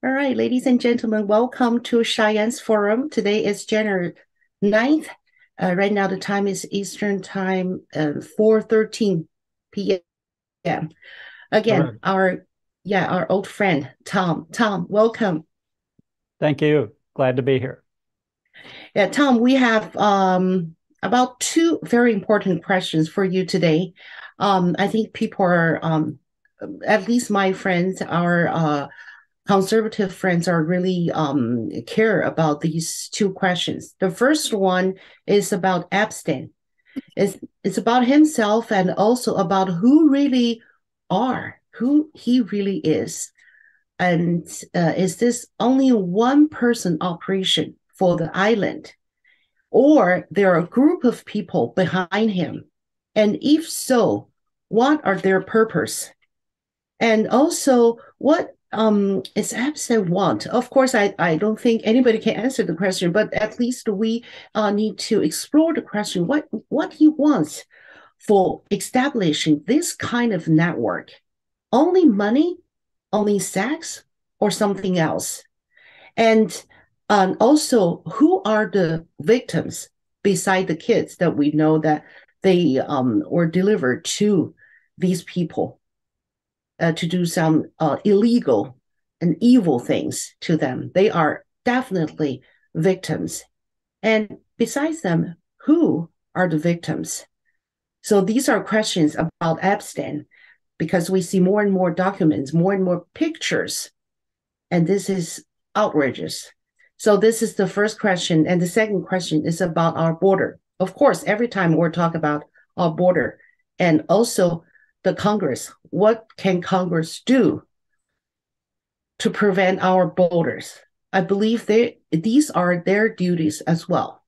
All right, ladies and gentlemen, welcome to Cheyenne's Forum. Today is January 9th. Right now, the time is Eastern Time, 4:13 p.m. Again, Correct. our old friend, Tom. Tom, welcome. Thank you. Glad to be here. Yeah, Tom, we have about two very important questions for you today. I think people are, at least my friends, are conservative friends are really care about these two questions. The first one is about Epstein. It's about himself and also about who he really is. And is this only a one person operation for the island? Or there are a group of people behind him? And if so, what are their purpose? And also, what is absent want? Of course, I don't think anybody can answer the question, but at least we need to explore the question what he wants for establishing this kind of network. Only money, only sex, or something else? And also, who are the victims beside the kids that we know that they were delivered to these people? To do some illegal and evil things to them. They are definitely victims. And besides them, who are the victims? So these are questions about Epstein because we see more and more documents, more and more pictures, and this is outrageous. So this is the first question. And the second question is about our border. Of course, every time we're talking about our border and also the Congress, what can Congress do to prevent our borders? I believe these are their duties as well.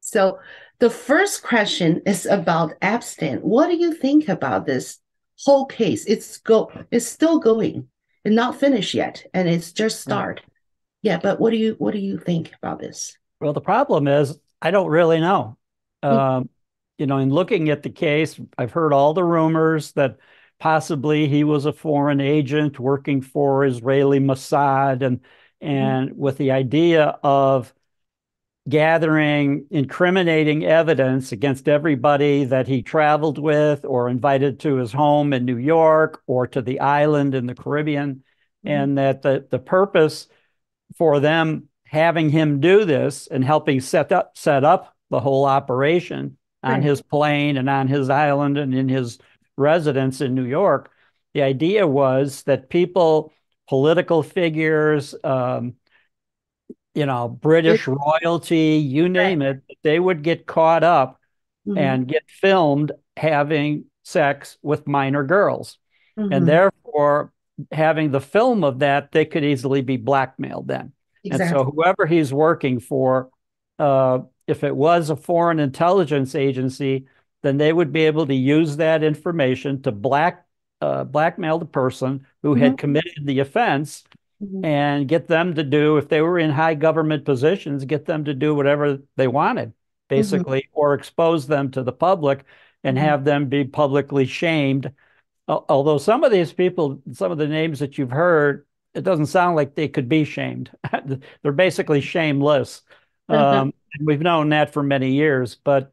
So the first question is about Epstein. What do you think about this whole case? It's still going and not finished yet, and it's just Yeah. start. Yeah, but what do you think about this? Well, the problem is I don't really know. Mm, Um, in looking at the case, I've heard all the rumors that possibly he was a foreign agent working for Israeli Mossad mhm, and with the idea of gathering incriminating evidence against everybody that he traveled with or invited to his home in New York or to the island in the Caribbean, mhm. and that the purpose for them having him do this and helping set up the whole operation on Right. his plane and on his island and in his residence in New York. The idea was that people, political figures, British royalty, you Right. name it, they would get caught up Mhm, and get filmed having sex with minor girls. And mhm. therefore, having the film of that, they could easily be blackmailed then. And so, Exactly. whoever he's working for, if it was a foreign intelligence agency, then they would be able to use that information to blackmail the person who Mhm, had committed the offense mhm, and get them to do, if they were in high government positions, get them to do whatever they wanted, mhm, basically, or expose them to the public and mhm. have them be publicly shamed. Although some of these people, some of the names that you've heard, it doesn't sound like they could be shamed. They're basically shameless. And we've known that for many years, but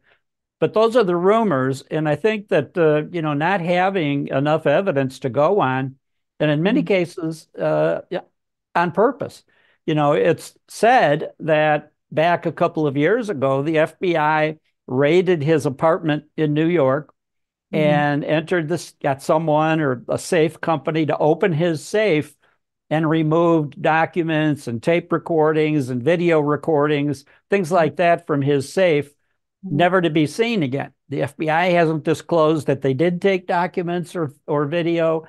those are the rumors, and I think that not having enough evidence to go on, and in many Mhm, cases, yeah, on purpose. It's said that back a couple of years ago, the FBI raided his apartment in New York mhm, and got someone or a safe company to open his safe and removed documents and tape recordings and video recordings, things mhm, like that from his safe, mhm, never to be seen again. The FBI hasn't disclosed that they did take documents or video,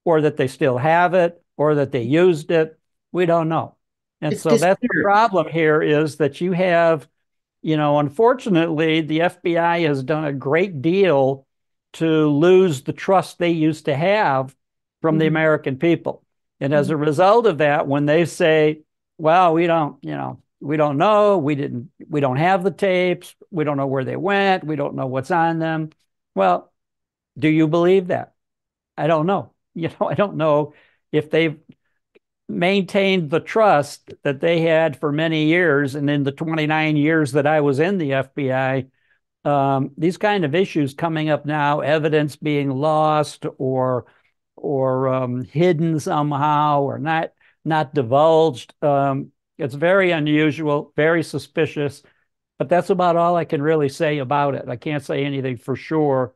or that they still have it, or that they used it. We don't know. And It's so that's the disappeared. problem here, is that you have, unfortunately, the FBI has done a great deal to lose the trust they used to have from the Mhm, American people. And as mhm, a result of that, when they say, well, we don't know, we don't have the tapes, we don't know where they went, we don't know what's on them. Well, do you believe that? I don't know. I don't know if they've maintained the trust that they had for many years. And in the 29 years that I was in the FBI, these kind of issues coming up now, evidence being lost or hidden somehow or not divulged. It's very unusual, very suspicious, but that's about all I can really say about it. I can't say anything for sure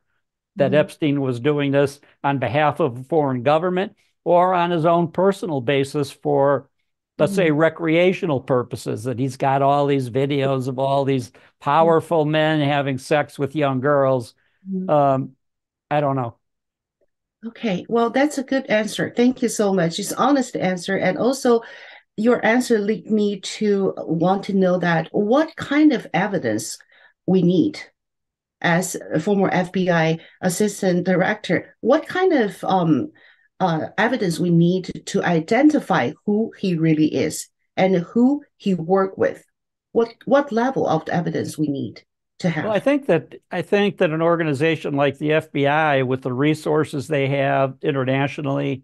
that Mhm. Epstein was doing this on behalf of a foreign government or on his own personal basis for, let's say, Mhm. recreational purposes, that he's got all these videos of all these powerful men having sex with young girls. Mhm. Um, I don't know. Okay, well, that's a good answer. Thank you so much. It's honest answer, and also your answer lead me to want to know that what kind of evidence we need as a former FBI assistant director. What kind of evidence we need to identify who he really is and who he worked with? What level of evidence we need to Well, have? I think that an organization like the FBI, with the resources they have internationally,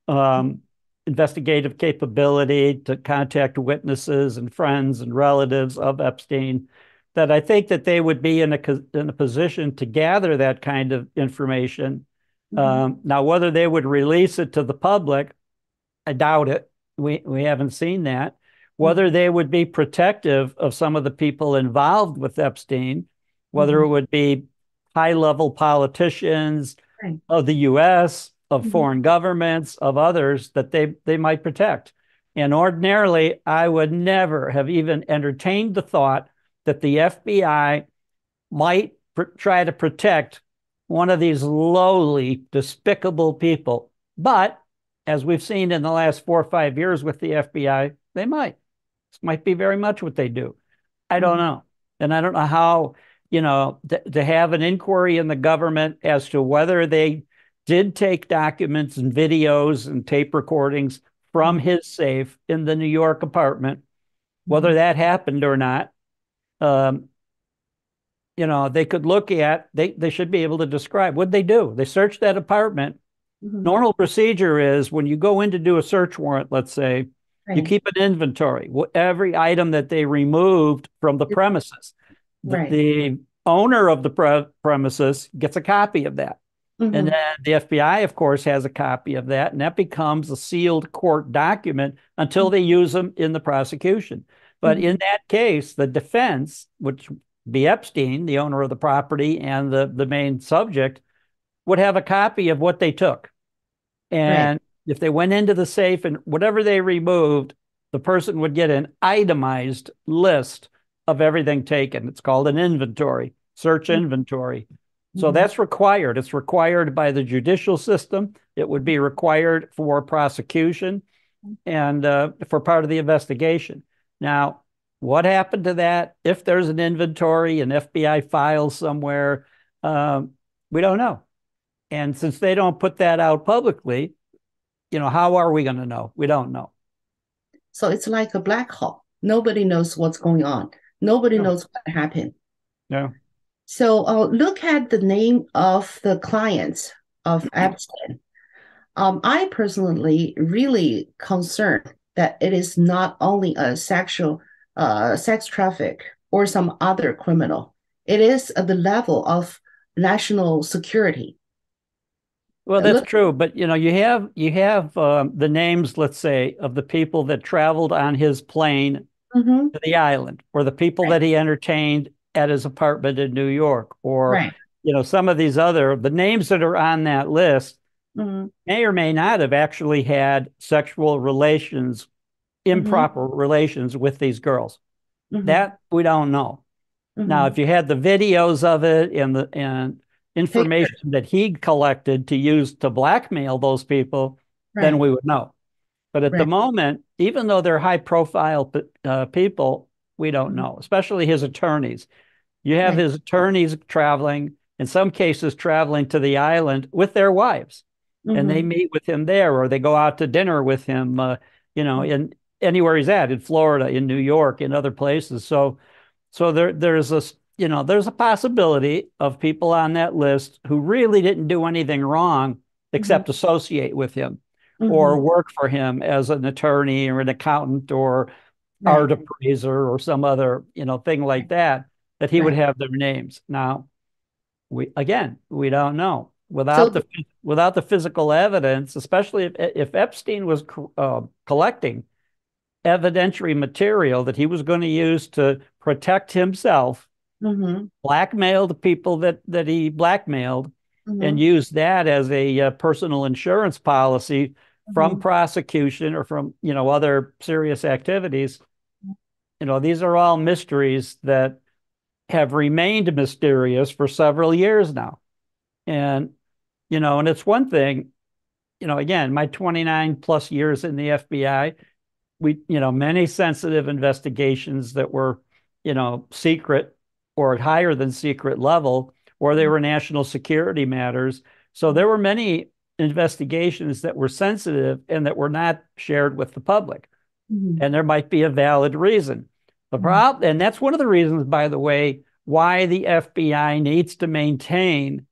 um, investigative capability to contact witnesses and friends and relatives of Epstein, that I think that they would be in a position to gather that kind of information. Mhm. Now, whether they would release it to the public, I doubt it. We haven't seen that. Mhm. Whether they would be protective of some of the people involved with Epstein, whether Mhm. it would be high level politicians Right. of the US, of Mhm. foreign governments, of others that they might protect. And ordinarily, I would never have even entertained the thought that the FBI might try to protect one of these lowly, despicable people. But as we've seen in the last 4 or 5 years with the FBI, they might. This might be very much what they do. I don't Mhm. know. And I don't know how, to have an inquiry in the government as to whether they did take documents and videos and tape recordings from Mhm. his safe in the New York apartment, whether Mhm. that happened or not. Um, they could look at, they should be able to describe what they do. They search that apartment. Mhm. Normal procedure is when you go in to do a search warrant, let's say, you Right. keep an inventory. Every item that they removed from the premises, Right. the owner of the premises gets a copy of that. And Mhm. then the FBI, of course, has a copy of that, and that becomes a sealed court document until they use them in the prosecution. But Mhm. in that case, the defense, which be Epstein, the owner of the property and the main subject, would have a copy of what they took. Right. And if they went into the safe and whatever they removed, the person would get an itemized list of everything taken. It's called an inventory, search inventory. So Mhm. that's required. It's required by the judicial system. It would be required for prosecution and for part of the investigation. Now, what happened to that? If there's an inventory, an FBI file somewhere, um, we don't know. And since they don't put that out publicly, how are we going to know? We don't know. So it's like a black hole. Nobody knows what's going on. Nobody No, knows what happened. no. So look at the name of the clients of Epstein. I personally really concerned that it is not only a sex traffic or some other criminal. It is at the level of national security. Well, that's Look, true, but you have the names, let's say, of the people that traveled on his plane mhm, to the island, or the people right, that he entertained at his apartment in New York, or right, some of these other the names that are on that list mhm, may or may not have actually had sexual relations, mhm, improper relations with these girls. mhm, That we don't know. Now, mhm. if you had the videos of it and Pictures, information that he collected to use to blackmail those people, then right, we would know. But at the right, moment, even though they're high profile people, we don't mhm, know, especially his attorneys. You have right, his attorneys traveling, in some cases, traveling to the island with their wives, and they mhm, meet with him there, or they go out to dinner with him, in anywhere he's at, in Florida, in New York, in other places. So there's a possibility of people on that list who really didn't do anything wrong mhm, except associate with him, Mm-hmm. or work for him as an attorney or an accountant or art Right. appraiser or some other, thing like that, that he would Right. have their names. Now, we don't know So without the physical evidence, especially if Epstein was collecting evidentiary material that he was going to use to protect himself, mm-hmm. blackmail the people that he blackmailed, and Mm-hmm. use that as a personal insurance policy from Mm-hmm. prosecution or from other serious activities. These are all mysteries that have remained mysterious for several years now. And and it's one thing, again, my 29 plus years in the FBI, many sensitive investigations that were, secret or at higher than secret level, or they were national security matters. So there were many investigations that were sensitive and that were not shared with the public. Mm-hmm. And there might be a valid reason. The problem, and that's one of the reasons, by the way, why the FBI needs to maintain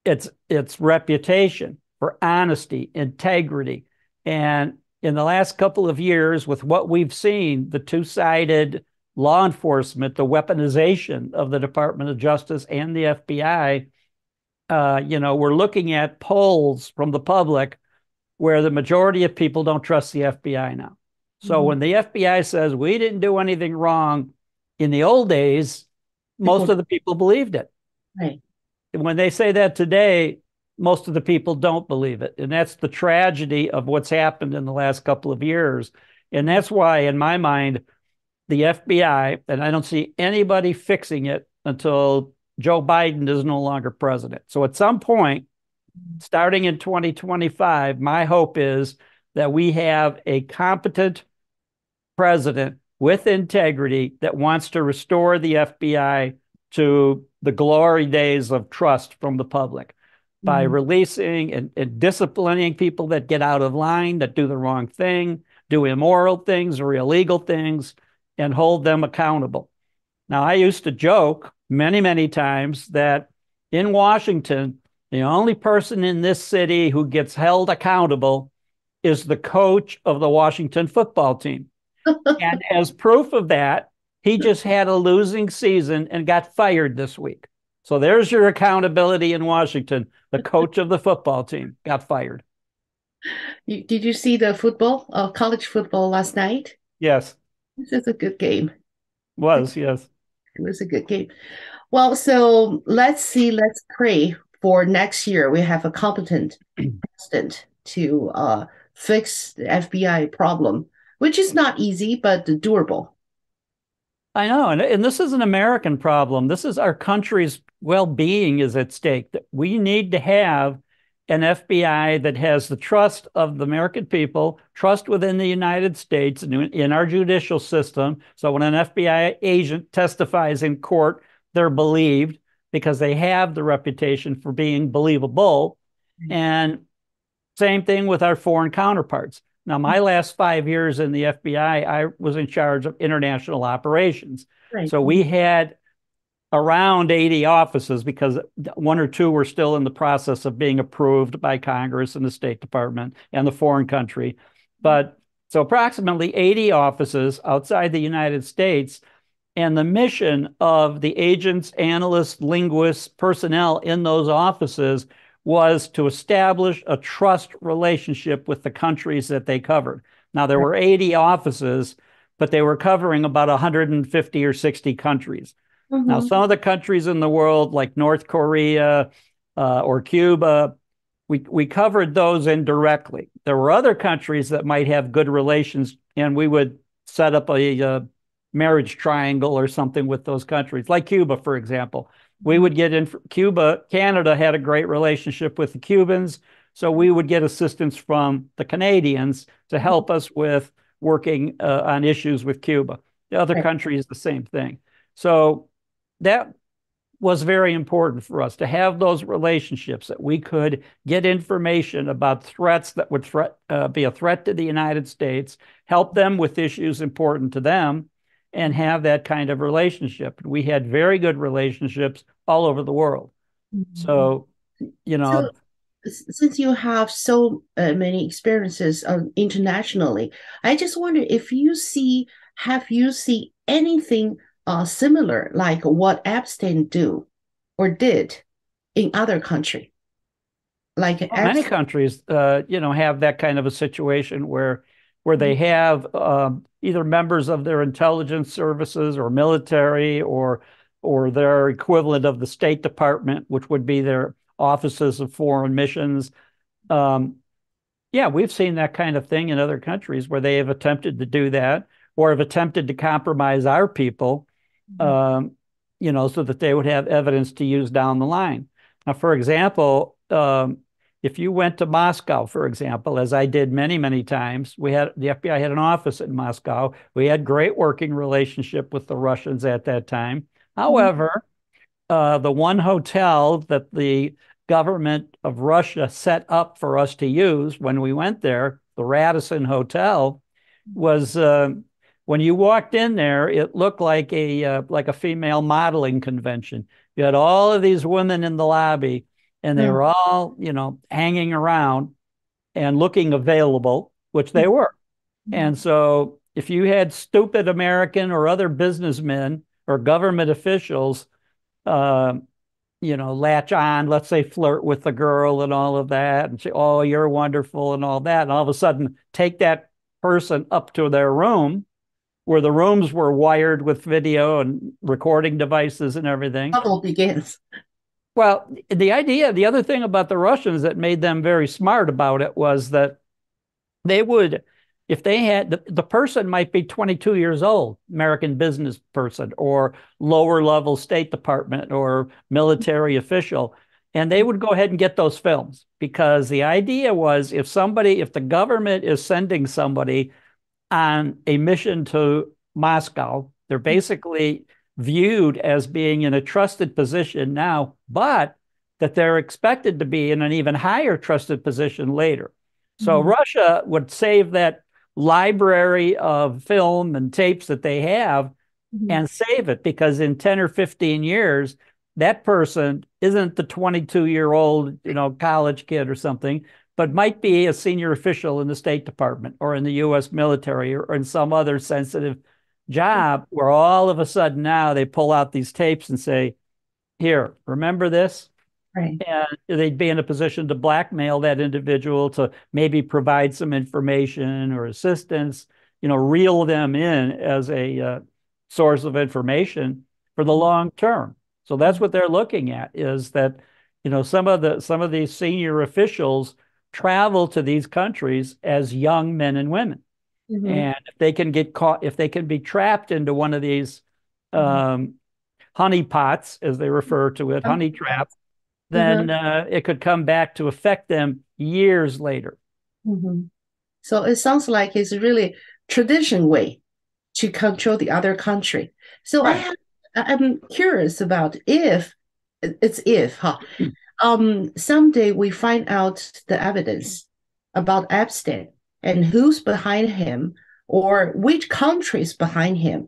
its reputation for honesty, integrity. And in the last couple of years, with what we've seen, the two-sided law enforcement, the weaponization of the Department of Justice and the FBI, we're looking at polls from the public where the majority of people don't trust the FBI now. So Mm-hmm. when the FBI says we didn't do anything wrong in the old days, most People, of the people believed it. right. When they say that today, most of the people don't believe it. And that's the tragedy of what's happened in the last couple of years. And that's why, in my mind, the FBI, and I don't see anybody fixing it until Joe Biden is no longer president. So at some point, starting in 2025, my hope is that we have a competent president with integrity that wants to restore the FBI to the glory days of trust from the public by Mm-hmm. releasing and disciplining people that get out of line, that do the wrong thing, do immoral things or illegal things, and hold them accountable. Now, I used to joke many, many times that in Washington, the only person in this city who gets held accountable is the coach of the Washington football team. And as proof of that, he just had a losing season and got fired this week. So there's your accountability in Washington. The coach of the football team got fired. Did you see the football, college football last night? Yes, This is a good game. was, yes. It was a good game. Well, so let's see, let's pray for next year. We have a competent president to fix the FBI problem, which is not easy, but doable. I know. And this is an American problem. This is our country's well-being is at stake. That we need to have an FBI that has the trust of the American people, trust within the United States and in our judicial system. So when an FBI agent testifies in court, they're believed because they have the reputation for being believable. And same thing with our foreign counterparts. Now, my last 5 years in the FBI, I was in charge of international operations. Right. So we had around 80 offices because one or two were still in the process of being approved by Congress and the State Department and the foreign country. But so approximately 80 offices outside the United States. And the mission of the agents, analysts, linguists, personnel in those offices was to establish a trust relationship with the countries that they covered. Now, there were 80 offices, but they were covering about 150 or 60 countries. Now, Mm-hmm. some of the countries in the world, like North Korea or Cuba, we covered those indirectly. There were other countries that might have good relations, and we would set up a marriage triangle or something with those countries, like Cuba, for example. We would get in Cuba. Canada had a great relationship with the Cubans, so we would get assistance from the Canadians to help us with working on issues with Cuba. The other Right. countries, the same thing. So that was very important for us to have those relationships that we could get information about threats that would be a threat to the United States, help them with issues important to them, and have that kind of relationship. We had very good relationships all over the world. Mhm. So, you So know, since you have so many experiences internationally, I just wonder if you see, have you seen anything similar, like what Epstein do or did in other country, like Well, many Epstein? countries, have that kind of a situation where they have either members of their intelligence services or military or their equivalent of the State Department, which would be their offices of foreign missions. Um, yeah, we've seen that kind of thing in other countries where they have attempted to do that or have attempted to compromise our people, um, so that they would have evidence to use down the line. Now, for example, if you went to Moscow, for example, as I did many, many times, the FBI had an office in Moscow. We had great working relationship with the Russians at that time. However, the one hotel that the government of Russia set up for us to use when we went there, the Radisson Hotel, was when you walked in there, it looked like a female modeling convention. You had all of these women in the lobby, and they were all, hanging around and looking available, which they were. And so if you had stupid American or other businessmen or government officials uh, latch on, let's say flirt with the girl and all of that and say, oh, you're wonderful and all that. And all of a sudden take that person up to their room where the rooms were wired with video and recording devices and everything. Trouble begins. Well, the other thing about the Russians that made them very smart about it was that they would, if they had, the person might be 22 years old, American business person or lower level State Department or military official, and they would go ahead and get those films because the idea was if the government is sending somebody on a mission to Moscow, they're basically viewed as being in a trusted position now, but that they're expected to be in an even higher trusted position later. So Russia would save that library of film and tapes that they have and save it because in 10 or 15 years, that person isn't the 22-year-old, college kid or something, but might be a senior official in the State Department or in the U.S. military or in some other sensitive job where all of a sudden now they pull out these tapes and say, here, remember this? Right. And they'd be in a position to blackmail that individual to maybe provide some information or assistance, reel them in as a source of information for the long term. So that's what they're looking at is that, some of these senior officials travel to these countries as young men and women. And if they can get caught, if they can be trapped into one of these honey pots, as they refer to it, honey trap, then it could come back to affect them years later. So it sounds like it's really tradition way to control the other country. So Right. I'm curious about if, huh? Someday we find out the evidence about Epstein and who's behind him or which countries behind him,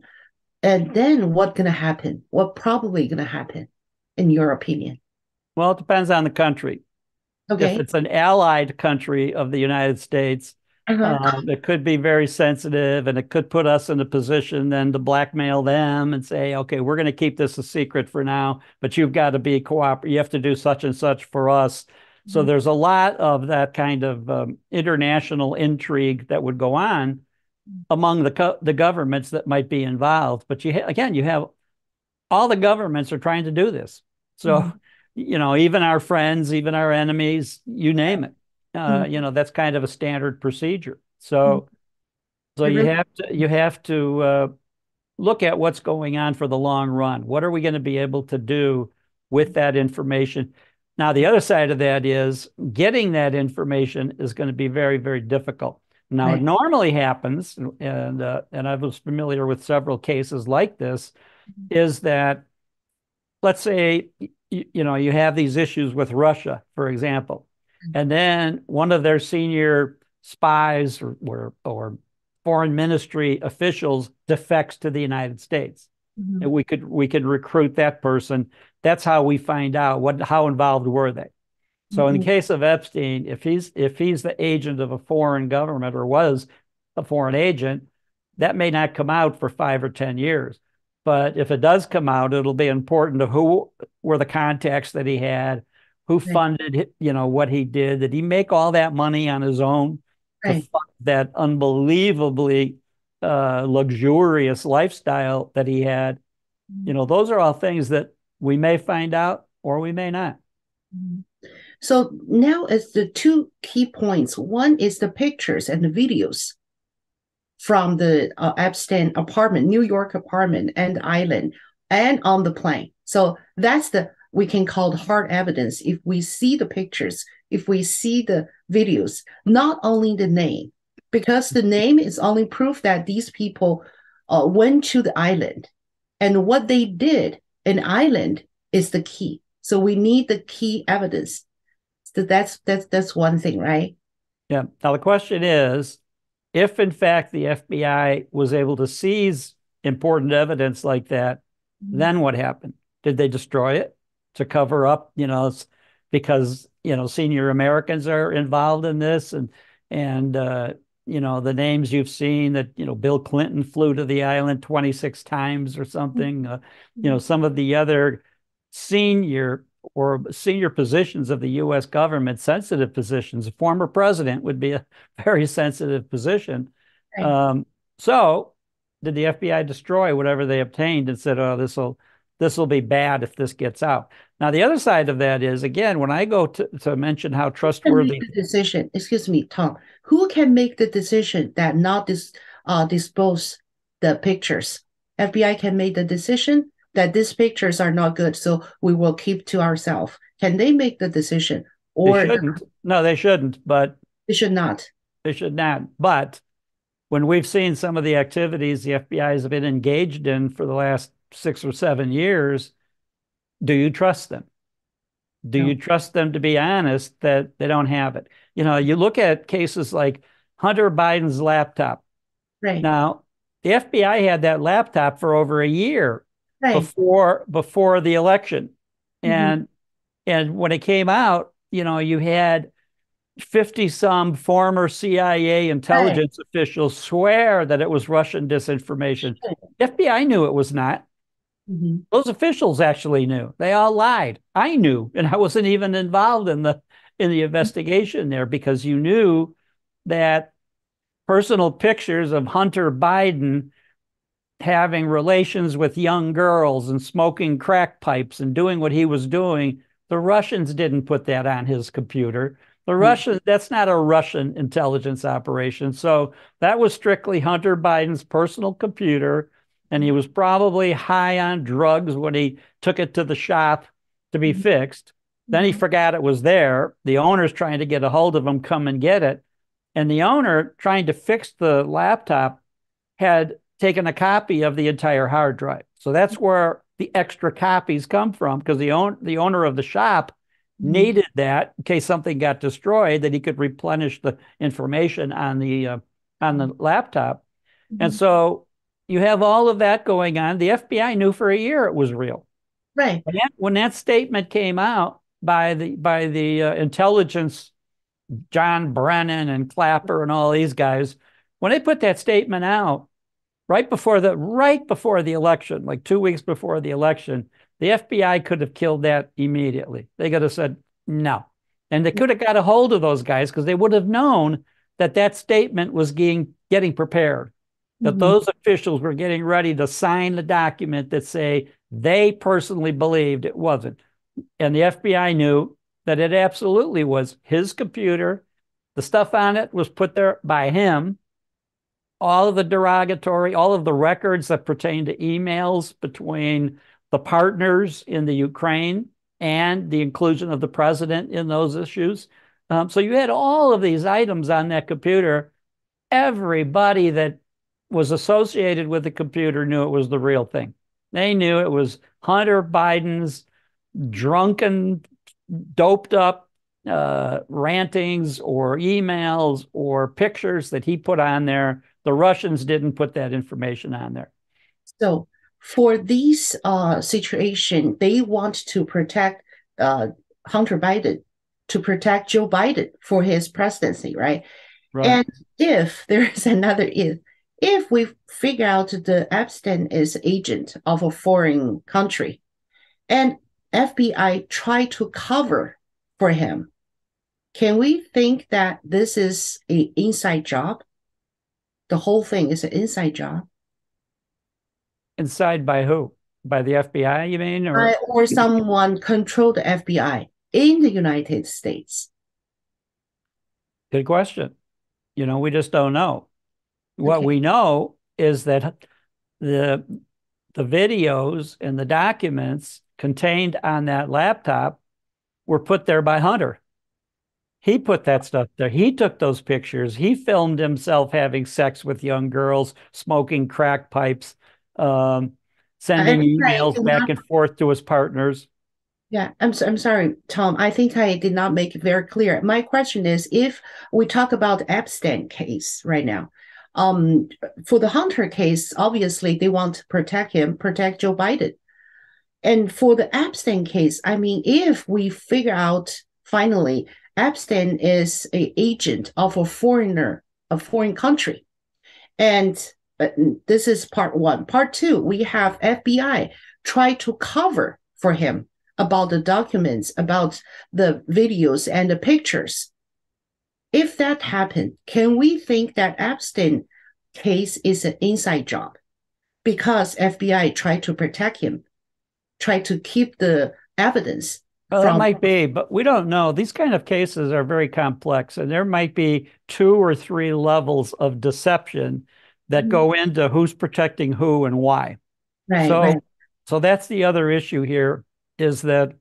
and then what's gonna happen? What probably gonna happen, in your opinion? Well, it depends on the country. If Okay. it's an allied country of the United States, Uh-huh. it could be very sensitive and it could put us in a position then to blackmail them and say, okay, we're going to keep this a secret for now, but you've got to be cooperative. You have to do such and such for us. So there's a lot of that kind of international intrigue that would go on among the governments that might be involved. But again, you have all the governments are trying to do this. So, even our friends, even our enemies, you name it. That's kind of a standard procedure. So I really, you have to look at what's going on for the long run. What are we going to be able to do with that information? Now, the other side of that is getting that information is going to be very, very difficult. Now, it right. normally happens, and I was familiar with several cases like this, is that let's say you have these issues with Russia, for example, and then one of their senior spies or foreign ministry officials defects to the United States. And we could recruit that person. That's how we find out how involved were they. So in the case of Epstein, if he's the agent of a foreign government or was a foreign agent, that may not come out for 5 or 10 years. But if it does come out, it'll be important to who were the contacts that he had, who Right, funded, what he did. Did he make all that money on his own to right. fund that unbelievably luxurious lifestyle that he had? Those are all things that we may find out or we may not. Mhm. So now it's the two key points. One is the pictures and the videos from the Epstein apartment, New York apartment and island, and on the plane. So that's the we can call the hard evidence. If we see the pictures, if we see the videos, not only the name, because the name is only proof that these people went to the island, and what they did in island is the key. So we need the key evidence. So that's one thing, right? Yeah. Now the question is, if in fact the FBI was able to seize important evidence like that, then what happened? Did they destroy it to cover up, because, senior Americans are involved in this and the names you've seen that, Bill Clinton flew to the island 26 times or something. Some of the other senior senior positions of the U.S. government, sensitive positions. A former president would be a very sensitive position. Right. So, did the FBI destroy whatever they obtained and said, "Oh, this will be bad if this gets out"? Now, the other side of that is, again, when I go to mention how Can make trustworthy, the decision, excuse me, Tom, who can make the decision that not dispose the pictures? FBI can make the decision that these pictures are not good, so we will keep to ourselves. Can they make the decision, they or shouldn't. No, they shouldn't. But they should not? they should not. But when we've seen some of the activities the FBI has been engaged in for the last 6 or 7 years, do you trust them? Do you No. trust them to be honest that they don't have it? You look at cases like Hunter Biden's laptop. Right, Now, the FBI had that laptop for over a year right, before the election. mhm, And when it came out, you had 50 some former CIA right, intelligence officials swear that it was Russian disinformation. The FBI knew it was not. mhm, Those officials actually knew. They all lied. I knew, and I wasn't even involved in the investigation there because you knew that personal pictures of Hunter Biden having relations with young girls and smoking crack pipes and doing what he was doing, the Russians didn't put that on his computer. right, That's not a Russian intelligence operation. So that was strictly Hunter Biden's personal computer. And he was probably high on drugs when he took it to the shop to be mhm, fixed. Then he mhm, forgot it was there. The owner's trying to get a hold of him, come and get it. And the owner, trying to fix the laptop, had taken a copy of the entire hard drive. So that's where the extra copies come from because the owner of the shop mhm, needed that in case something got destroyed, that he could replenish the information on the laptop. And mhm. so you have all of that going on. The FBI knew for a year it was real. Right. When that statement came out by the intelligence, John Brennan and Clapper and all these guys, when they put that statement out, right before the election, like 2 weeks before the election, the FBI could have killed that immediately. They could have said no. And they could have got a hold of those guys because they would have known that that statement was getting prepared, that Mhm, those officials were getting ready to sign the document that say they personally believed it wasn't. And the FBI knew that it absolutely was his computer. The stuff on it was put there by him. All of the derogatory, all of the records that pertain to emails between the partners in the Ukraine and the inclusion of the president in those issues. So you had all of these items on that computer. Everybody that was associated with the computer knew it was the real thing. They knew it was Hunter Biden's drunken, doped up rantings or emails or pictures that he put on there. The Russians didn't put that information on there. So for these situation, they want to protect uh, Hunter Biden. to protect Joe Biden for his presidency, right? Right. And if there is another if we figure out the Epstein is agent of a foreign country and FBI try to cover for him, can we think that this is an inside job? The whole thing is an inside job? Inside by who? By the FBI, you mean? Or someone control the FBI in the United States? Good question. We just don't know. What Okay. we know is that the the videos and the documents contained on that laptop were put there by Hunter. He put that stuff there. He took those pictures. He filmed himself having sex with young girls, smoking crack pipes, um, I sending think I emails did back not. and forth to his partners. Yeah, I'm sorry, Tom. I think I did not make it very clear. My question is, if we talk about Epstein case right now, um, for the Hunter case, obviously they want to protect him, protect Joe Biden. And for the Epstein case, I mean, if we figure out finally Epstein is a agent of a foreigner, a foreign country, and this is part one. Part two, we have FBI try to cover for him about the documents, about the videos and the pictures. If that happened, can we think that Epstein case is an inside job because FBI tried to protect him, tried to keep the evidence Well, that from? might be, but we don't know. These kind of cases are very complex, and there might be two or three levels of deception that go into who's protecting who and why. Right, right. So that's the other issue here is that,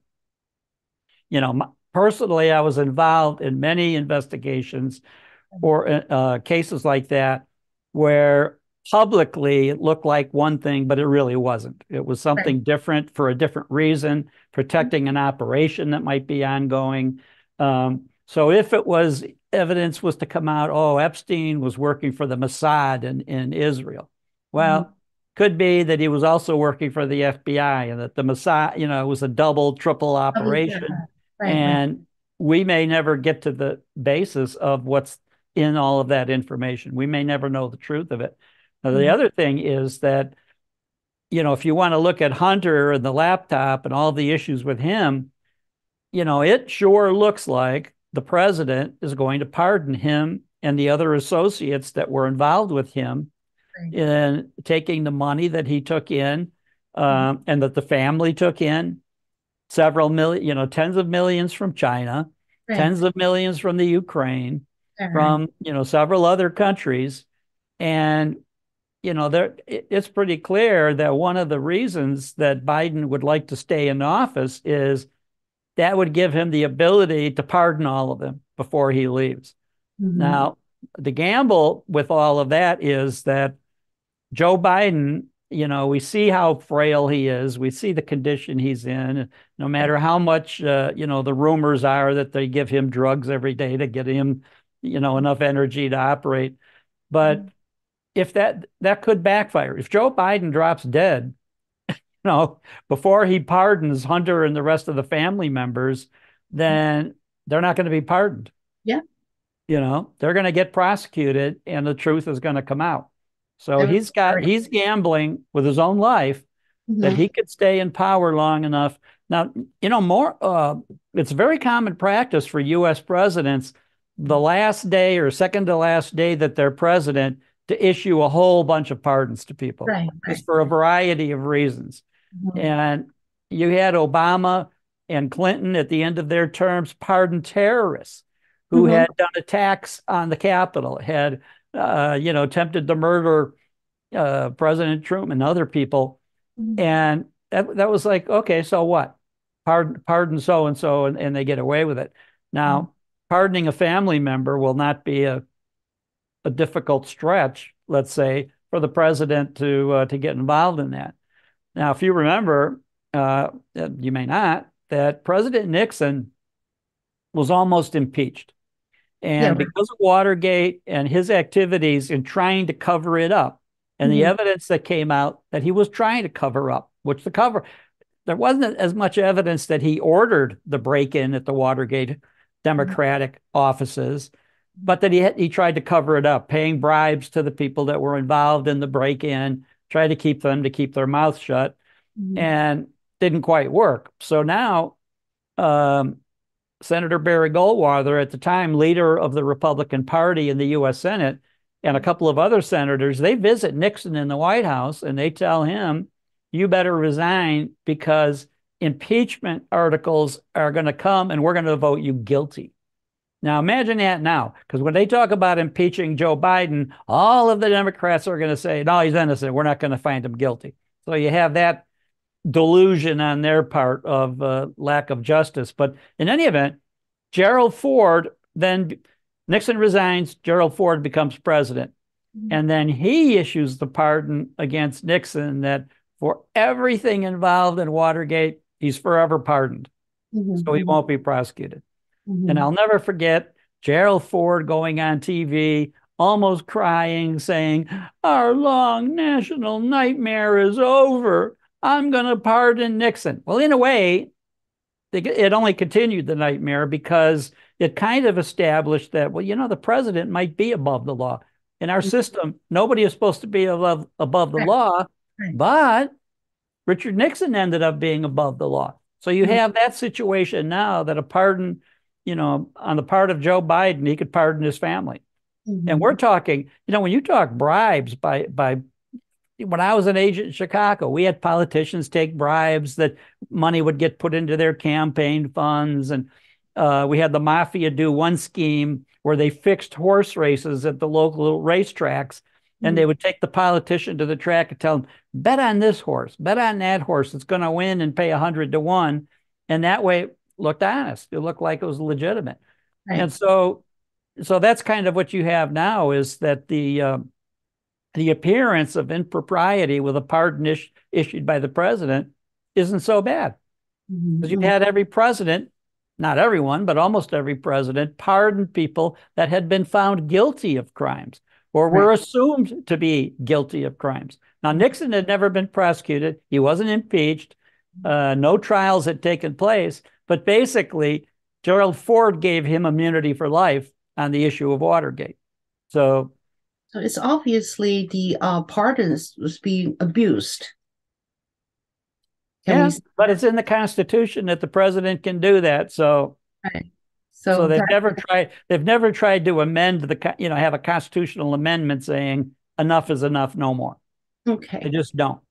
personally, I was involved in many investigations or cases like that where publicly it looked like one thing, but it really wasn't. It was Right. something different for a different reason, protecting an operation that might be ongoing. So if it was evidence was to come out, oh, Epstein was working for the Mossad in Israel. Mhm. Well, could be that he was also working for the FBI and that the Mossad, it was a double, triple operation. Right, right. And we may never get to the basis of what's in all of that information. We may never know the truth of it. Now, the Mhm. other thing is that, if you want to look at Hunter and the laptop and all the issues with him, it sure looks like the president is going to pardon him and the other associates that were involved with him Right. in taking the money that he took in Mhm. and that the family took in several million, tens of millions from China, Right, tens of millions from the Ukraine, right, right. from, several other countries. And, it's pretty clear that one of the reasons that Biden would like to stay in office is that would give him the ability to pardon all of them before he leaves. Mhm. Now, the gamble with all of that is that Joe Biden, we see how frail he is. We see the condition he's in. No matter how much, the rumors are that they give him drugs every day to get him, enough energy to operate. But Mhm. if that could backfire, if Joe Biden drops dead, before he pardons Hunter and the rest of the family members, then they're not going to be pardoned. Yeah, They're going to get prosecuted and the truth is going to come out. So that was he's gambling with his own life that Mhm. he could stay in power long enough. Now, it's very common practice for US presidents the last day or second to last day that they're president to issue a whole bunch of pardons to people Right, just right. for a variety of reasons. Mhm. And you had Obama and Clinton at the end of their terms pardon terrorists who Mhm. had done attacks on the Capitol, had attempted to murder President Truman and other people. Mhm. And that was like, okay, so what? Pardon so and so, and they get away with it. Mhm. Now, pardoning a family member will not be a difficult stretch, let's say, for the president to get involved in that. Now, if you remember, you may not, that President Nixon was almost impeached. Yeah, And right. because of Watergate and his activities in trying to cover it up, and the Mhm. evidence that came out that he was trying to cover up, there wasn't as much evidence that he ordered the break in at the Watergate Democratic offices, but that he tried to cover it up, paying bribes to the people that were involved in the break-in, tried to keep them to keep their mouths shut, Mhm. and didn't quite work. So now um, Senator Barry Goldwater, at the time leader of the Republican Party in the U.S. Senate, and a couple of other senators, they visit Nixon in the White House and they tell him, you better resign because impeachment articles are going to come and we're going to vote you guilty. Now, imagine that now, because when they talk about impeaching Joe Biden, all of the Democrats are going to say, no, he's innocent. We're not going to find him guilty. So you have that delusion on their part of lack of justice. But in any event, Gerald Ford, then Nixon resigns, Gerald Ford becomes president. And then he issues the pardon against Nixon that for everything involved in Watergate, he's forever pardoned. So he Mhm. won't be prosecuted. And Mhm. I'll never forget Gerald Ford going on TV, almost crying, saying, our long national nightmare is over. I'm going to pardon Nixon. Well, in a way, it only continued the nightmare because it kind of established that, well, the president might be above the law. In our Mhm. system, nobody is supposed to be above the Right. law, Right. but Richard Nixon ended up being above the law. So you Mhm. have that situation now that a pardon, on the part of Joe Biden, he could pardon his family. And Mhm. we're talking, when you talk bribes by when I was an agent in Chicago, we had politicians take bribes that money would get put into their campaign funds. And we had the mafia do one scheme where they fixed horse races at the local racetracks. And they Mhm. would take the politician to the track and tell them, bet on this horse, bet on that horse. It's going to win and pay 100 to 1. And that way it looked honest. It looked like it was legitimate. Right. And so that's kind of what you have now is that the appearance of impropriety with a pardon issued by the president isn't so bad. Because you've Mhm. had every president, not everyone, but almost every president, pardon people that had been found guilty of crimes or were Right. assumed to be guilty of crimes. Now, Mhm. Nixon had never been prosecuted. He wasn't impeached. No trials had taken place. But basically, Gerald Ford gave him immunity for life on the issue of Watergate. So So it's obviously the pardons was being abused. Can we yeah, say but that? it's in the Constitution that the president can do that. So, Right. so So they've that never tried. They've never tried to amend have a constitutional amendment saying enough is enough, no more. They okay. just don't.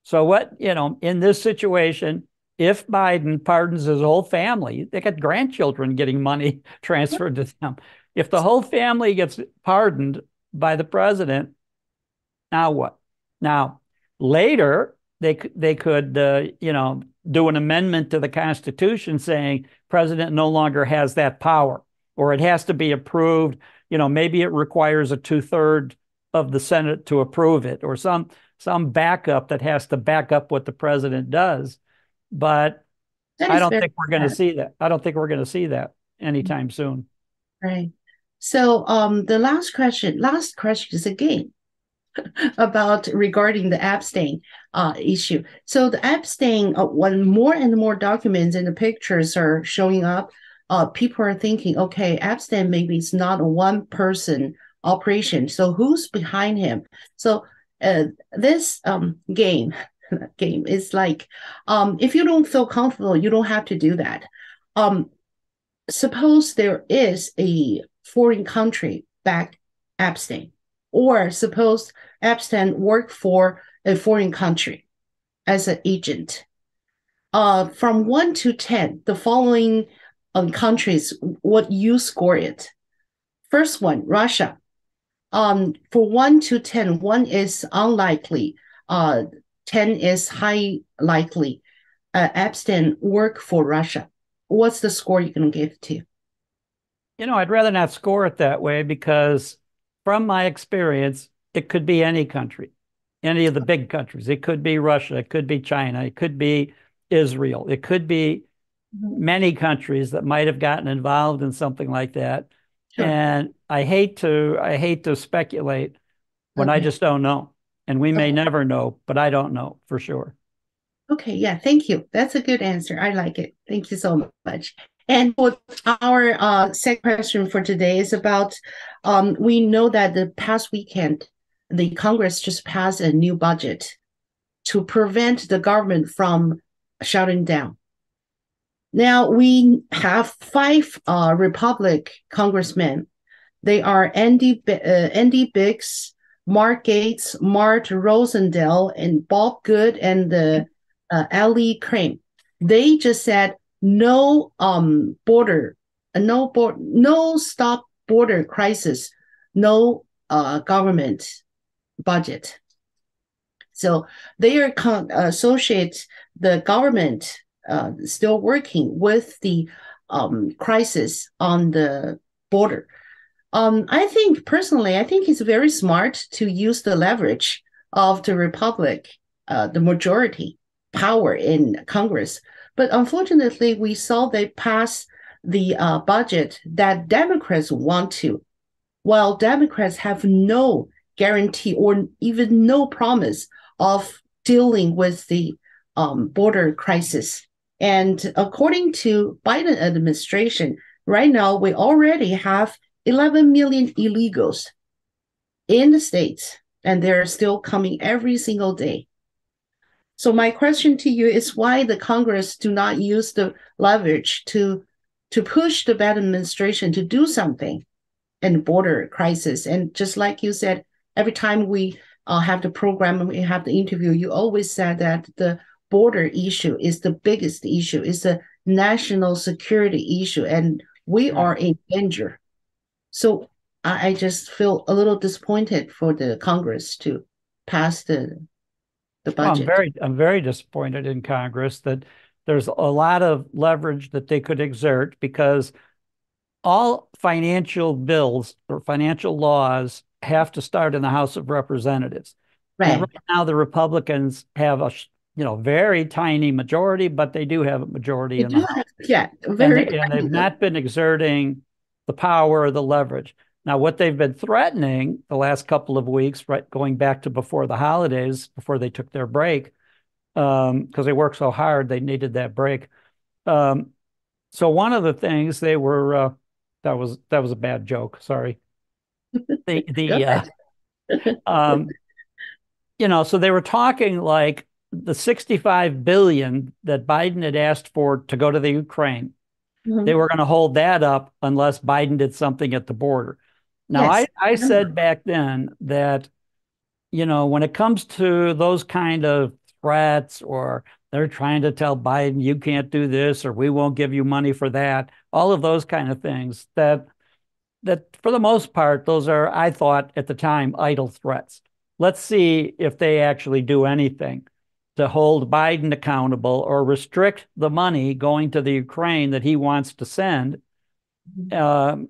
So in this situation, if Biden pardons his whole family, they got grandchildren getting money transferred to them. If the whole family gets pardoned by the president, now what? Now, later they could do an amendment to the Constitution saying president no longer has that power, or it has to be approved. Maybe it requires a 2/3 of the Senate to approve it, or some backup that has to back up what the president does. But That I is don't very think we're going to sad. see that. I don't think we're going to see that anytime soon. Right. So the last question is again about regarding the Epstein issue. So the Epstein, when more and more documents and the pictures are showing up, people are thinking, okay, Epstein maybe it's not a one person operation. So who's behind him? So this game is like, if you don't feel comfortable, you don't have to do that. Um, Suppose there is a foreign country back Epstein, or suppose Epstein worked for a foreign country as an agent. From 1 to 10, the following countries, what you score it. First one, Russia. For 1 to 10, one is unlikely. 10 is high likely. Epstein work for Russia. What's the score you're going to give to? I'd rather not score it that way because from my experience, it could be any country, any of the big countries. It could be Russia, it could be China, it could be Israel, it could be Mhm. many countries that might have gotten involved in something like that. Sure. And I hate to speculate when I Okay. just don't know. And we may Okay. never know, but I don't know for sure. Okay. Yeah. Thank you. That's a good answer. I like it. Thank you so much. And for our second question for today is about we know that the past weekend, the Congress just passed a new budget to prevent the government from shutting down. Now we have five Republic congressmen. They are Andy Biggs, Mark Gates, Mart Rosendale, and Bob Good, and Ali Crane. They just said no border, no stop border crisis, no government budget. So they are associate the government still working with the crisis on the border. I think personally, I think it's very smart to use the leverage of the Republic, the majority power in Congress. But unfortunately, we saw they pass the budget that Democrats want to, while Democrats have no guarantee or even no promise of dealing with the border crisis. And according to Biden administration, right now we already have 11 million illegals in the states, and they're still coming every single day. So my question to you is why the Congress do not use the leverage to push the Biden administration to do something in the border crisis. And just like you said, every time we have the program and we have the interview, you always said that the border issue is the biggest issue, is a national security issue, and we are in danger. So I just feel a little disappointed for the Congress to pass the Well, budget. I'm very disappointed in Congress that there's a lot of leverage that they could exert because all financial bills or financial laws have to start in the House of Representatives. And Right. right now, the Republicans have a very tiny majority, but they do have a majority They in the do House. have, yeah, And, very and they've tiny. not been exerting the power or the leverage. Now, what they've been threatening the last couple of weeks, right, going back to before the holidays, before they took their break, because they worked so hard, they needed that break. Um, so one of the things they were that was a bad joke. Sorry. Go The ahead. um, so they were talking like the 65 billion that Biden had asked for to go to the Ukraine. They Mhm. were going to hold that up unless Biden did something at the border. Now, Yes, I said remember. back then that, when it comes to those kind of threats, or they're trying to tell Biden, you can't do this, or we won't give you money for that, all of those kind of things, that for the most part, those are, I thought at the time, idle threats. Let's see if they actually do anything to hold Biden accountable or restrict the money going to the Ukraine that he wants to send. Um,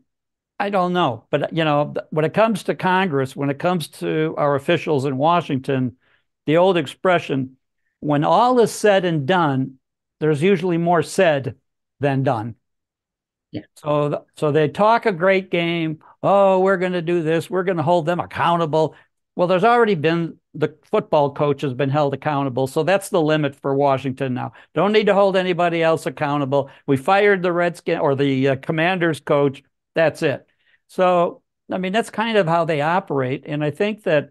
I don't know. But, when it comes to Congress, when it comes to our officials in Washington, the old expression, when all is said and done, there's usually more said than done. Yeah. So they talk a great game. Oh, we're going to do this. We're going to hold them accountable. Well, there's already been the football coach has been held accountable. So that's the limit for Washington now. Don't need to hold anybody else accountable. We fired the Redskin or the Commanders coach. That's it. So, I mean, that's kind of how they operate. And I think that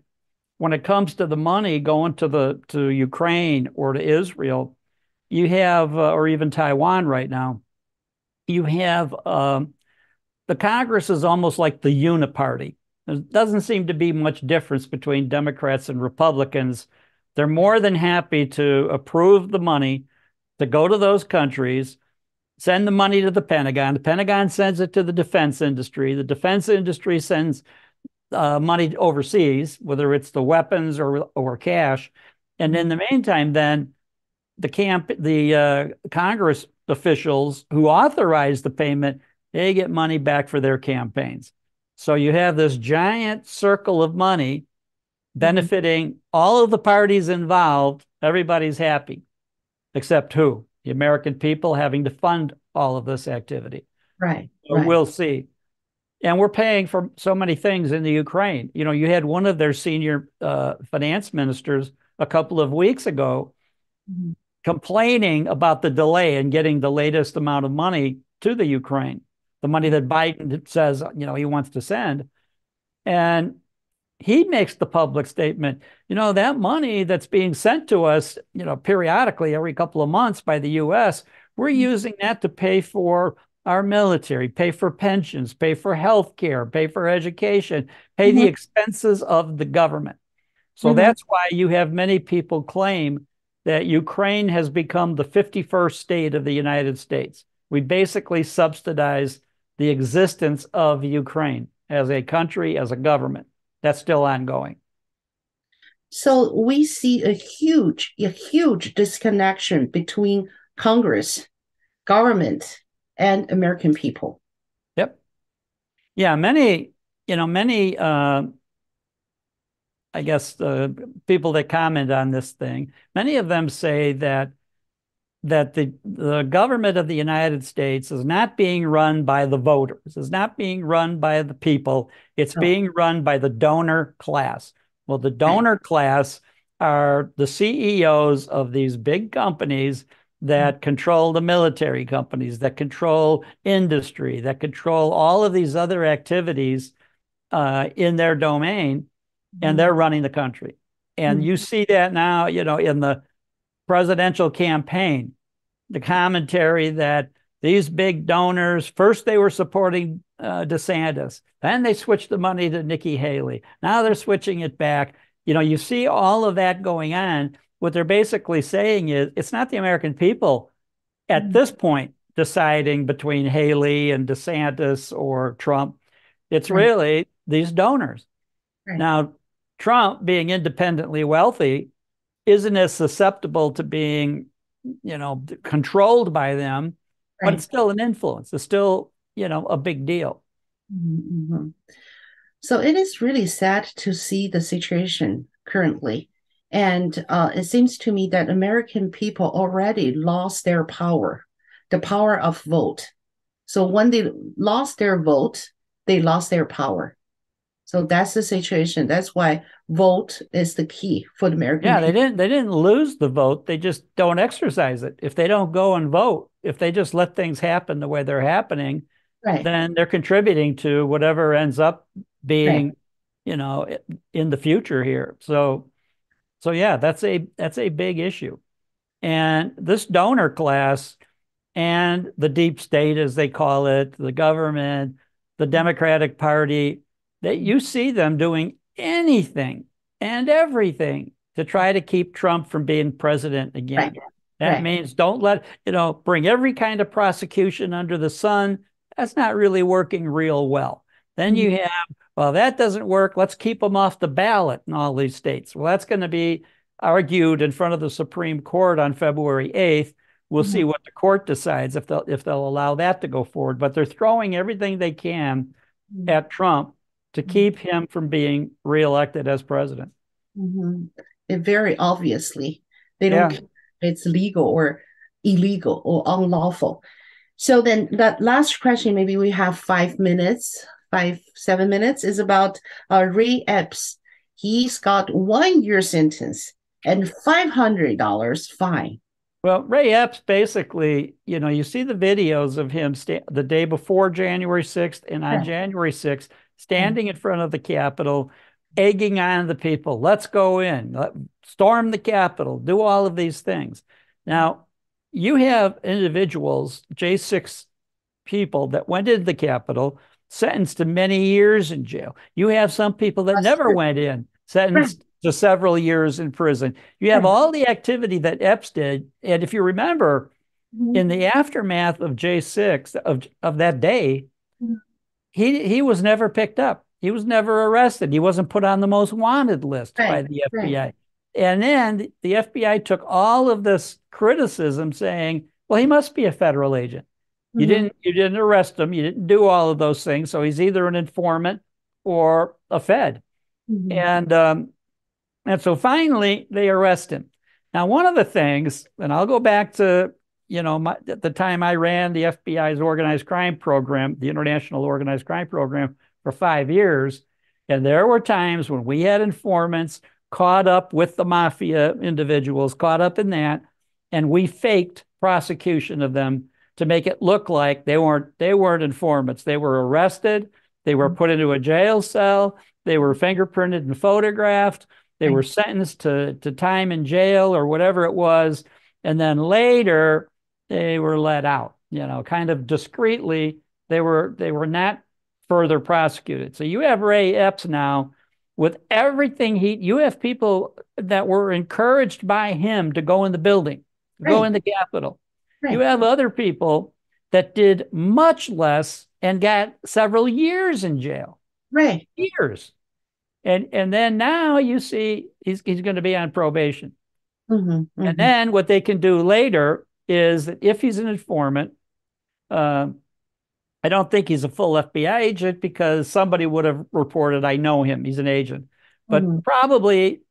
when it comes to the money going to Ukraine or to Israel, you have, or even Taiwan right now, you have the Congress is almost like the uniparty. There doesn't seem to be much difference between Democrats and Republicans. They're more than happy to approve the money to go to those countries, send the money to the Pentagon. The Pentagon sends it to the defense industry. The defense industry sends money overseas, whether it's the weapons or cash. And in the meantime, then the Congress officials who authorize the payment, they get money back for their campaigns. So you have this giant circle of money Mhm. benefiting all of the parties involved. Everybody's happy, except who? The American people having to fund all of this activity. Right, So right. we'll see. And we're paying for so many things in the Ukraine. You had one of their senior finance ministers a couple of weeks ago Mhm. complaining about the delay in getting the latest amount of money to the Ukraine, the money that Biden says, he wants to send. And he makes the public statement, that money that's being sent to us, periodically every couple of months by the US, we're using that to pay for our military, pay for pensions, pay for health care, pay for education, pay the expenses of the government. So that's why you have many people claim that Ukraine has become the 51st state of the United States. We basically subsidize the existence of Ukraine as a country, as a government. That's still ongoing. So we see a huge disconnection between Congress, government, and American people. Yep. Yeah, many, I guess people that comment on this thing, many of them say that the government of the United States is not being run by the voters, is not being run by the people. It's being run by the donor class. Well, the donor class are the CEOs of these big companies that control the military companies, that control industry, that control all of these other activities in their domain, and they're running the country. And you see that now, in the presidential campaign, the commentary that these big donors, first they were supporting DeSantis, then they switched the money to Nikki Haley. Now they're switching it back. You see all of that going on. What they're basically saying is it's not the American people at this point deciding between Haley and DeSantis or Trump. It's really these donors. Now, Trump, being independently wealthy, isn't as susceptible to being, controlled by them, but it's still an influence. It's still, a big deal. Mm-hmm. So it is really sad to see the situation currently. And it seems to me that American people already lost their power, the power of vote. So when they lost their vote, they lost their power. So that's the situation. That's why vote is the key for the American people. Yeah, they didn't lose the vote. They just don't exercise it. If they don't go and vote, if they just let things happen the way they're happening, then they're contributing to whatever ends up being, in the future here. So yeah, that's a big issue. And this donor class and the deep state, as they call it, the government, the Democratic Party, that you see them doing anything and everything to try to keep Trump from being president again. That means don't bring every kind of prosecution under the sun. That's not really working real well. Then you have, well, that doesn't work. Let's keep them off the ballot in all these states. Well, that's going to be argued in front of the Supreme Court on February 8th. We'll see what the court decides if they'll allow that to go forward. But they're throwing everything they can at Trump to keep him from being reelected as president. Very obviously, they don't care if it's legal or illegal or unlawful. So then that last question, maybe we have 7 minutes, is about Ray Epps. He's got 1 year sentence and $500 fine. Well, Ray Epps basically, you see the videos of him the day before January 6th and on January 6th, standing in front of the Capitol, egging on the people. Let's go in, storm the Capitol, do all of these things. Now, you have individuals, J6 people that went into the Capitol, sentenced to many years in jail. You have some people that never went in, sentenced to several years in prison. You have all the activity that Epps did. And if you remember, in the aftermath of J6, of that day, he was never picked up. He was never arrested. He wasn't put on the most wanted list by the FBI. And then the FBI took all of this criticism saying, well, he must be a federal agent. You didn't arrest him. You didn't do all of those things. So he's either an informant or a Fed. And so finally they arrest him. Now, one of the things, and I'll go back to, at the time I ran the FBI's organized crime program, the International Organized Crime Program, for 5 years. And there were times when we had informants caught up with the mafia individuals, caught up in that, and we faked prosecution of them to make it look like they weren't informants. They were arrested, they were put into a jail cell, they were fingerprinted and photographed, they were sentenced to time in jail or whatever it was, and then later they were let out, kind of discreetly. They were not further prosecuted. So you have Ray Epps now with everything you have people that were encouraged by him to go in the building, go Right. in the Capitol. You Right. have other people that did much less and got several years in jail. Right. Years. And then now you see he's going to be on probation. Mm-hmm. And Mm-hmm. then what they can do later is that if he's an informant, uh, I don't think he's a full FBI agent because somebody would have reported, I know him, he's an agent. Mm-hmm. But probably,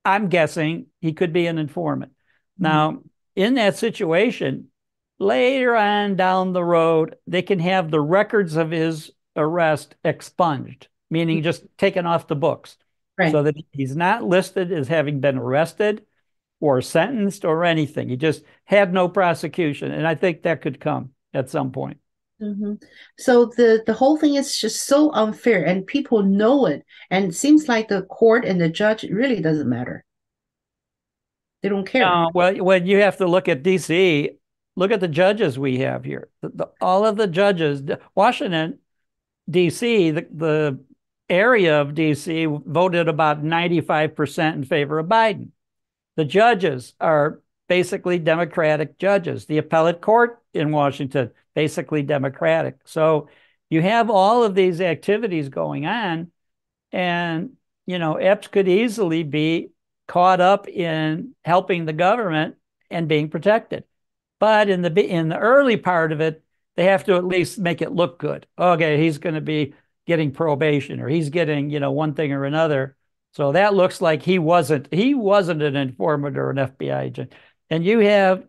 I'm guessing he could be an informant. Mm-hmm. Now, in that situation, later on down the road, they can have the records of his arrest expunged, meaning just taken off the books, Right. so that he's not listed as having been arrested or sentenced or anything. He just had no prosecution. And I think that could come at some point. Mm-hmm. So the whole thing is just so unfair, and people know it, and it seems like the court and the judge really doesn't matter. They don't care. Well, when you have to look at DC, look at the judges we have here. All of the judges, Washington, DC, the area of DC voted about 95% in favor of Biden. The judges are basically Democratic judges. The appellate court in Washington, basically Democratic. So you have all of these activities going on, and Epps could easily be caught up in helping the government and being protected. But in the early part of it, they have to at least make it look good. Okay, he's going to be getting probation, or he's getting one thing or another. So that looks like he wasn't an informant or an FBI agent. And you have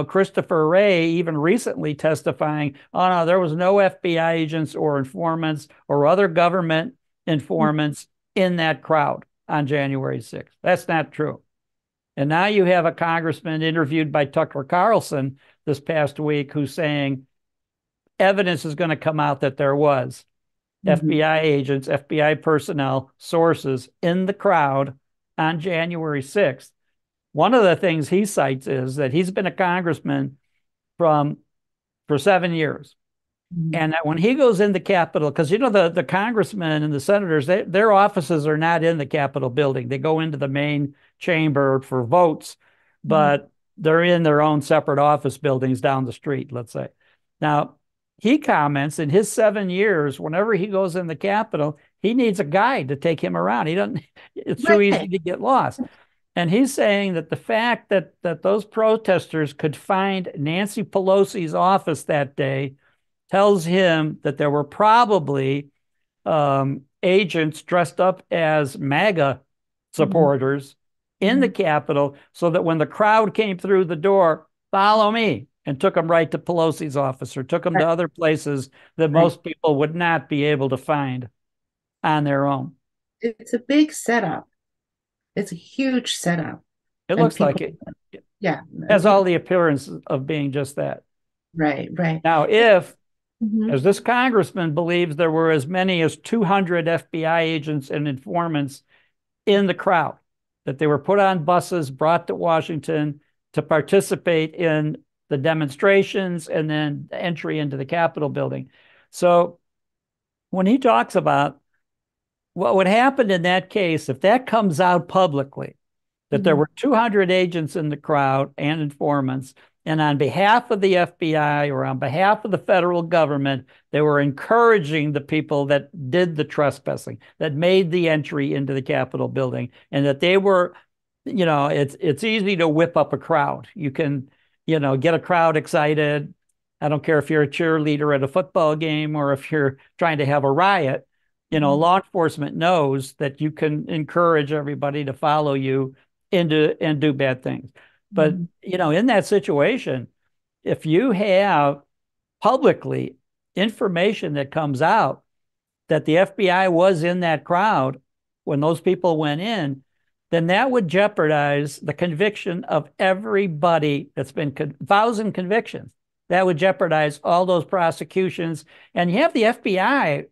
Christopher Wray even recently testifying, oh no, there was no FBI agents or informants or other government informants in that crowd on January 6th. That's not true. And now you have a congressman interviewed by Tucker Carlson this past week who's saying evidence is going to come out that there was Mm-hmm. FBI agents, FBI personnel, sources in the crowd on January 6th. One of the things he cites is that he's been a congressman for 7 years. Mm-hmm. And that when he goes in the Capitol, because the congressmen and the senators, their offices are not in the Capitol building. They go into the main chamber for votes, but they're in their own separate office buildings down the street, let's say. Now, he comments in his 7 years, whenever he goes in the Capitol, he needs a guide to take him around. It's too easy Right. to get lost. And he's saying that the fact that those protesters could find Nancy Pelosi's office that day tells him that there were probably agents dressed up as MAGA Mm-hmm. supporters in the Capitol, so that when the crowd came through the door, follow me, and took them right to Pelosi's office, or took them to Right. other places that Right. most people would not be able to find on their own. It's a big setup. It's a huge setup, It and looks like people, it yeah, and has people, all the appearance of being just that. right. Right. Now, if Mm-hmm. as this congressman believes there were as many as 200 FBI agents and informants in the crowd, that they were put on buses, brought to Washington to participate in the demonstrations and then the entry into the Capitol building. So when he talks about what would happen in that case, if that comes out publicly, that there Mm-hmm. were 200 agents in the crowd and informants, and on behalf of the FBI or on behalf of the federal government, they were encouraging the people that did the trespassing, that made the entry into the Capitol building, and that they were, it's easy to whip up a crowd. You can, get a crowd excited. I don't care if you're a cheerleader at a football game or if you're trying to have a riot. Law enforcement knows that you can encourage everybody to follow you into and do bad things. But, Mm-hmm. in that situation, if you have publicly information that comes out that the FBI was in that crowd when those people went in, then that would jeopardize the conviction of everybody that's been 1,000 convictions. that would jeopardize all those prosecutions. And you have the FBI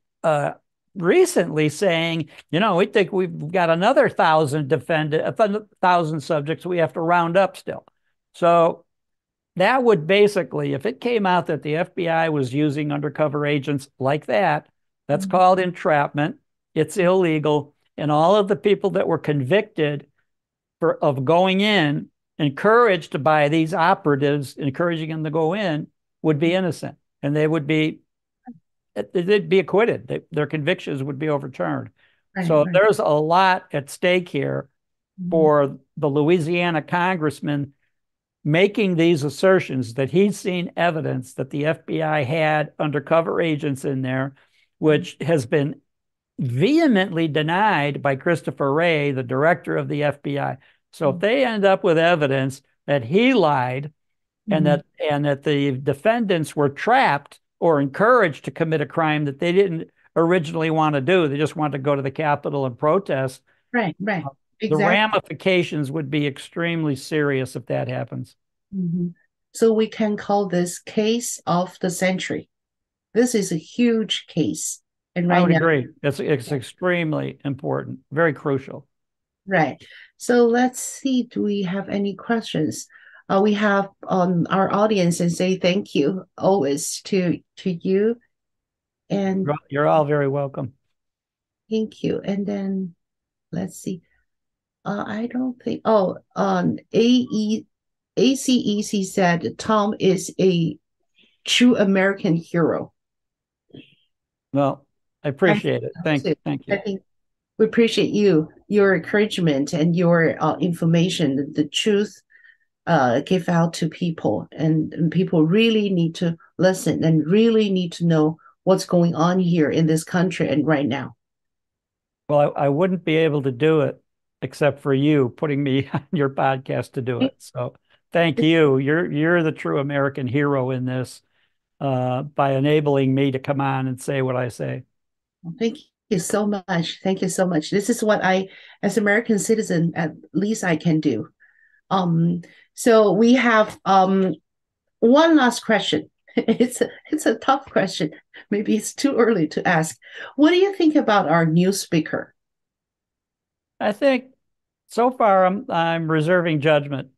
recently saying, we think we've got another 1,000 subjects we have to round up still. So that would basically, if it came out that the FBI was using undercover agents like that, that's called entrapment. It's illegal. And all of the people that were convicted of going in, encouraged by these operatives, encouraging them to go in, would be innocent. And they'd be acquitted. Their convictions would be overturned. Right, So right. there's a lot at stake here for the Louisiana congressman making these assertions that he's seen evidence that the FBI had undercover agents in there, which has been vehemently denied by Christopher Wray, the director of the FBI. So if they end up with evidence that he lied and that the defendants were trapped or encouraged to commit a crime that they didn't originally want to do, they just wanted to go to the Capitol and protest. Right, right. The Exactly. ramifications would be extremely serious if that happens. So we can call this case of the century. This is a huge case. And I would now, agree. It's extremely important, very crucial. right. So let's see, do we have any questions? We have our audience and say thank you always to you. And You're all very welcome. thank you. And then let's see. I don't think, ACEC said Tom is a true American hero. Well, I appreciate it. Thank you. I think we appreciate your encouragement and your information, the truth give out to people. And people really need to listen and really need to know what's going on here in this country and right now. Well, I wouldn't be able to do it except for you putting me on your podcast to do it. So thank you. You're the true American hero in this by enabling me to come on and say what I say. Thank you so much. Thank you so much. This is what I, as American citizen, at least I can do. So we have one last question. It's a tough question. Maybe it's too early to ask. What do you think about our new speaker? I think so far I'm reserving judgment.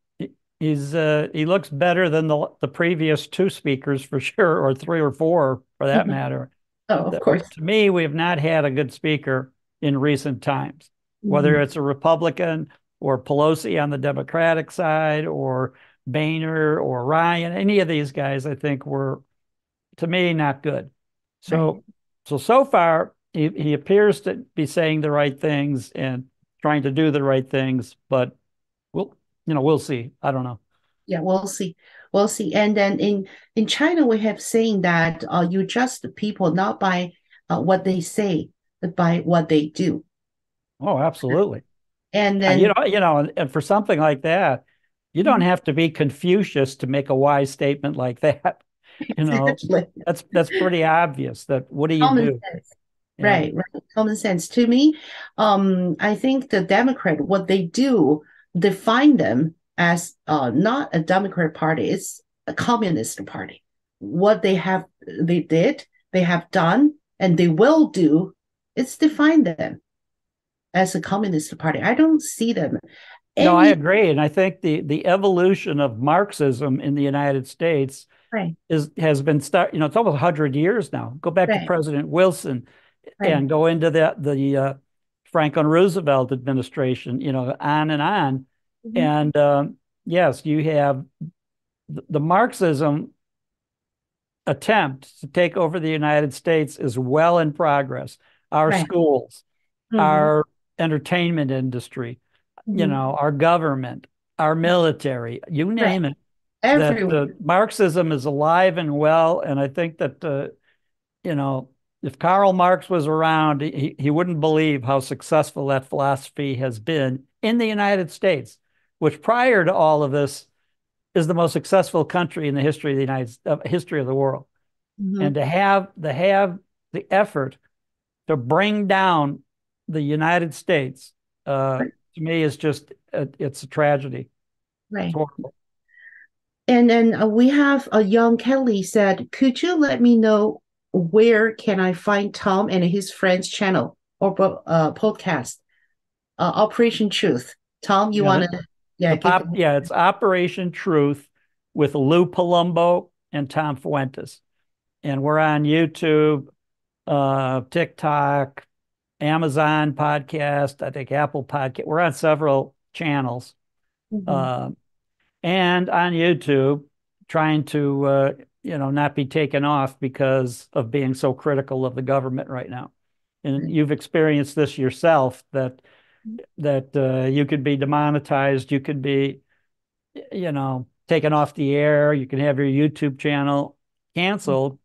He looks better than the previous two speakers for sure, or three or four for that matter. Oh, of course. To me, we have not had a good speaker in recent times, whether it's a Republican or Pelosi on the Democratic side or Boehner or Ryan. Any of these guys, I think, were, to me, not good. So far, he appears to be saying the right things and trying to do the right things, but we'll see. I don't know. Yeah, we'll see. We'll see. And then in China, we have saying that you judge the people not by what they say, but by what they do. Oh, absolutely. And then and for something like that, you don't have to be Confucius to make a wise statement like that. exactly. That's pretty obvious. That what do you Common do? sense. Yeah. Right. Common sense. To me, I think the Democrat, what they do, define them as not a Democrat party, it's a communist party. What they have done, and they will do, it's define them as a communist party. I don't see them. No, I agree. And I think the evolution of Marxism in the United States has been it's almost 100 years now. Go back to President Wilson and go into the Franklin Roosevelt administration, on and on. And yes, you have the Marxism attempt to take over the United States is well in progress. Our schools, our entertainment industry, our government, our military, you name it. That Marxism is alive and well. And I think that, if Karl Marx was around, he wouldn't believe how successful that philosophy has been in the United States, which prior to all of this is the most successful country in the history of history of the world. And to have the effort to bring down the United States, to me, is just it's a tragedy. Right. It's horrible. And then we have a young Kelly said, could you let me know where can I find Tom and his friends channel or podcast? Operation Truth. Tom, you Yeah, want to, yeah, give them. it's Operation Truth with Lou Palumbo and Tom Fuentes. And we're on YouTube, TikTok, Amazon podcast, I think Apple podcast. We're on several channels. Mhm. Uh, and on YouTube, trying to not be taken off because of being so critical of the government right now. And Right. you've experienced this yourself that you could be demonetized, you could be taken off the air, you can have your YouTube channel canceled.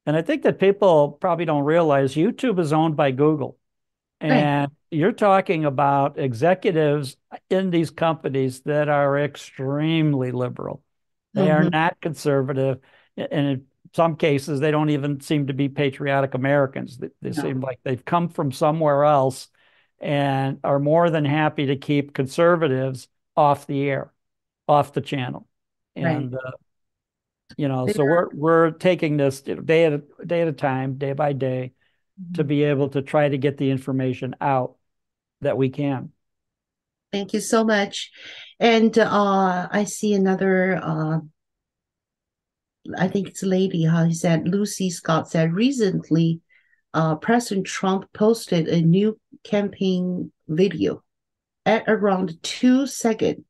And I think that people probably don't realize YouTube is owned by Google. Right. And you're talking about executives in these companies that are extremely liberal. They are Mhm. not conservative. And in some cases, they don't even seem to be patriotic Americans. They No. seem like they've come from somewhere else and are more than happy to keep conservatives off the air, off the channel. Right. And They so we're taking this day at a time, day by day, to Mhm. be able to try to get the information out that we can. Thank you so much. And I see another, I think it's a lady, how he said, Lucy Scott said, recently, President Trump posted a new campaign video at around 2 seconds.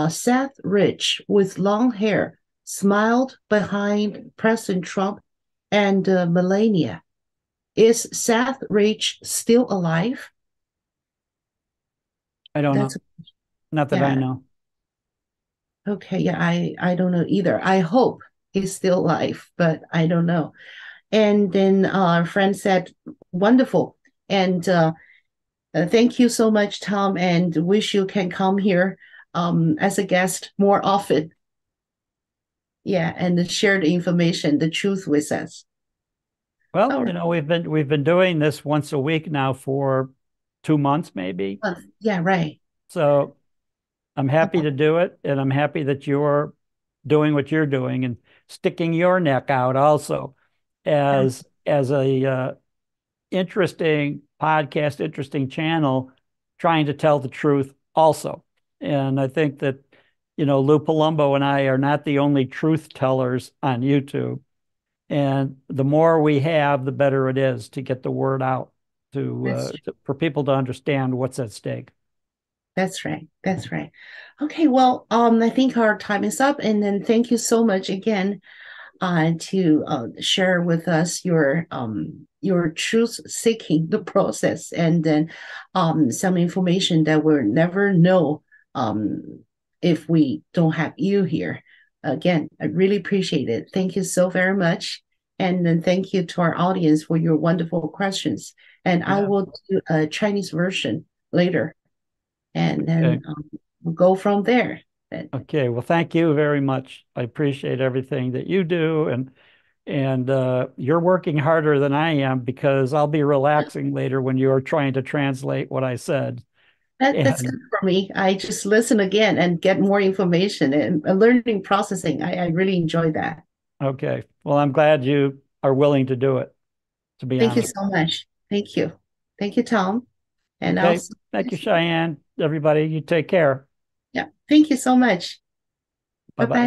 Seth Rich, with long hair, smiled behind President Trump and Melania. Is Seth Rich still alive? I don't That's know. Not that I yeah. know. Okay, yeah, I don't know either. I hope he's still alive, but I don't know. And then our friend said, wonderful. And thank you so much, Tom, and wish you can come here as a guest more often. Yeah, and share the information, the truth with us. Well, All right. we've been doing this once a week now for 2 months, maybe. Yeah, right. So I'm happy to do it, and I'm happy that you're doing what you're doing and sticking your neck out also as a interesting podcast, interesting channel, trying to tell the truth also. And I think that, Lou Palumbo and I are not the only truth tellers on YouTube. And the more we have, the better it is to get the word out That's for people to understand what's at stake. That's right. That's right. Okay, well, I think our time is up, and then thank you so much again to share with us your truth seeking the process, and then some information that we'll never know if we don't have you here. Again, I really appreciate it. Thank you so very much, and then thank you to our audience for your wonderful questions. And I Yeah. will do a Chinese version later, and then Okay. we'll go from there. Okay. Well, thank you very much. I appreciate everything that you do, and you're working harder than I am because I'll be relaxing later when you're trying to translate what I said. That's good And for me. I just listen again and get more information and learning processing. I really enjoy that. okay. Well, I'm glad you are willing to do it, to be Thank you honest. so much. Thank you. Thank you, Tom. And I'll Okay. see you Thank you, soon. Cheyenne. Everybody, you take care. Yeah. Thank you so much. Bye Bye bye. bye.